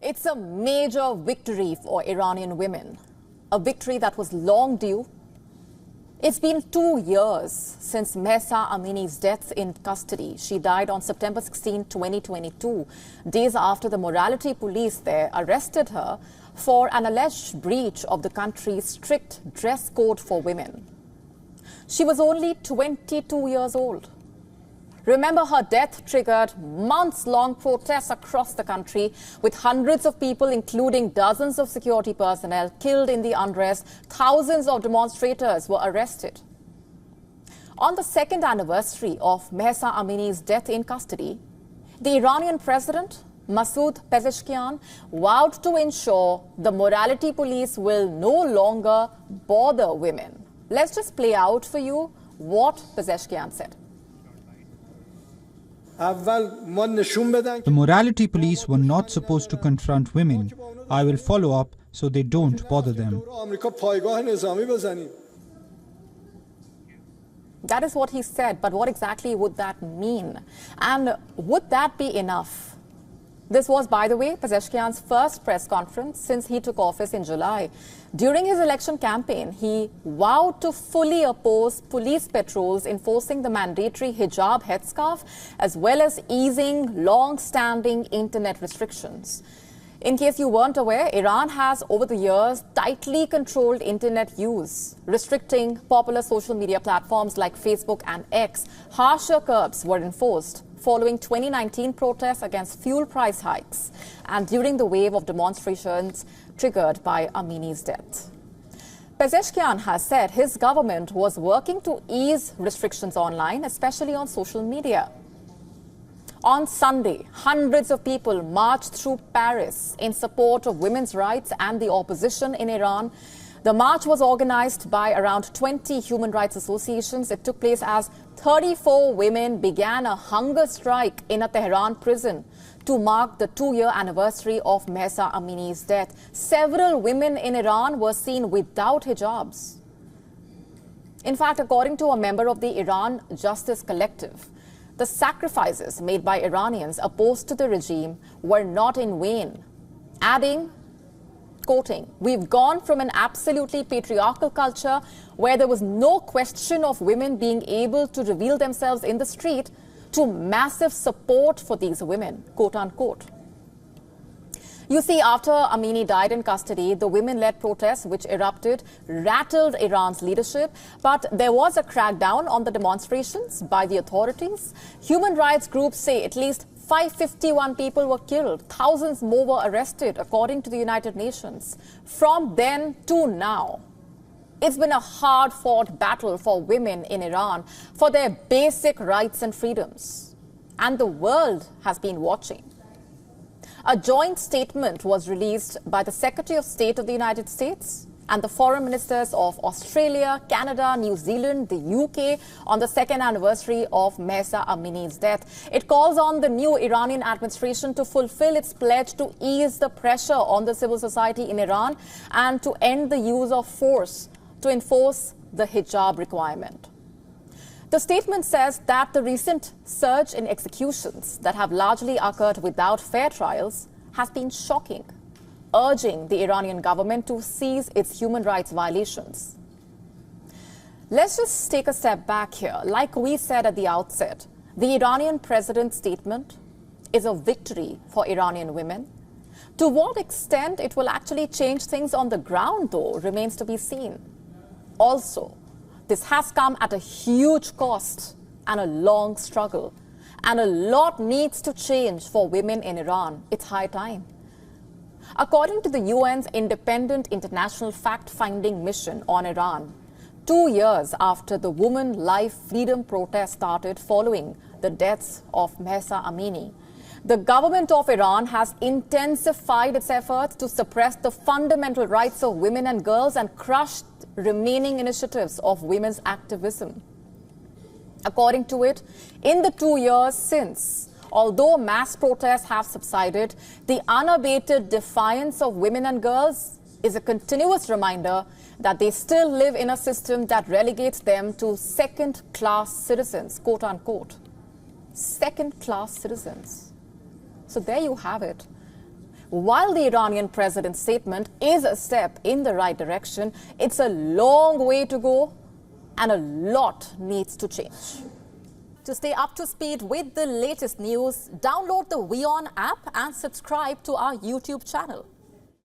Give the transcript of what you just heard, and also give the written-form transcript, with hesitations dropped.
It's a major victory for Iranian women, a victory that was long due. It's been 2 years since Mahsa Amini's death in custody. She died on September 16, 2022, days after the morality police there arrested her for an alleged breach of the country's strict dress code for women. She was only 22 years old. Remember, her death triggered months-long protests across the country, with hundreds of people, including dozens of security personnel, killed in the unrest. Thousands of demonstrators were arrested. On the second anniversary of Mahsa Amini's death in custody, the Iranian president, Masoud Pezeshkian, vowed to ensure the morality police will no longer bother women. Let's just play out for you what Pezeshkian said. The morality police were not supposed to confront women. I will follow up so they don't bother them. That is what he said, but what exactly would that mean? And would that be enough? This was, by the way, Pezeshkian's first press conference since he took office in July. During his election campaign, he vowed to fully oppose police patrols enforcing the mandatory hijab headscarf, as well as easing long-standing internet restrictions. In case you weren't aware, Iran has over the years tightly controlled internet use, restricting popular social media platforms like Facebook and X. Harsher curbs were enforced following 2019 protests against fuel price hikes and during the wave of demonstrations triggered by Amini's death. Pezeshkian has said his government was working to ease restrictions online, especially on social media. On Sunday, hundreds of people marched through Paris in support of women's rights and the opposition in Iran. The march was organized by around 20 human rights associations. It took place as 34 women began a hunger strike in a Tehran prison to mark the 2-year anniversary of Mahsa Amini's death. Several women in Iran were seen without hijabs. In fact, according to a member of the Iran Justice Collective, the sacrifices made by Iranians opposed to the regime were not in vain, adding, quoting, "We've gone from an absolutely patriarchal culture where there was no question of women being able to reveal themselves in the street to massive support for these women," quote unquote. You see, after Amini died in custody, the women-led protests which erupted rattled Iran's leadership, but there was a crackdown on the demonstrations by the authorities. Human rights groups say at least 551 people were killed. Thousands more were arrested, according to the United Nations. From then to now, it's been a hard-fought battle for women in Iran for their basic rights and freedoms. And the world has been watching. A joint statement was released by the Secretary of State of the United States and the foreign ministers of Australia, Canada, New Zealand, the UK on the second anniversary of Mahsa Amini's death. It calls on the new Iranian administration to fulfill its pledge to ease the pressure on the civil society in Iran and to end the use of force to enforce the hijab requirement. The statement says that the recent surge in executions that have largely occurred without fair trials has been shocking, urging the Iranian government to cease its human rights violations. Let's just take a step back here. Like we said at the outset, the Iranian president's statement is a victory for Iranian women. To what extent it will actually change things on the ground, though, remains to be seen. Also, this has come at a huge cost and a long struggle. And a lot needs to change for women in Iran. It's high time. According to the UN's independent international fact-finding mission on Iran, 2 years after the Women Life Freedom protest started following the deaths of Mahsa Amini, the government of Iran has intensified its efforts to suppress the fundamental rights of women and girls and crush remaining initiatives of women's activism. According to it, in the 2 years since, although mass protests have subsided, the unabated defiance of women and girls is a continuous reminder that they still live in a system that relegates them to second-class citizens, quote unquote. Second-class citizens. So there you have it. While the Iranian president's statement is a step in the right direction, it's a long way to go and a lot needs to change. To stay up to speed with the latest news, download the WION app and subscribe to our YouTube channel.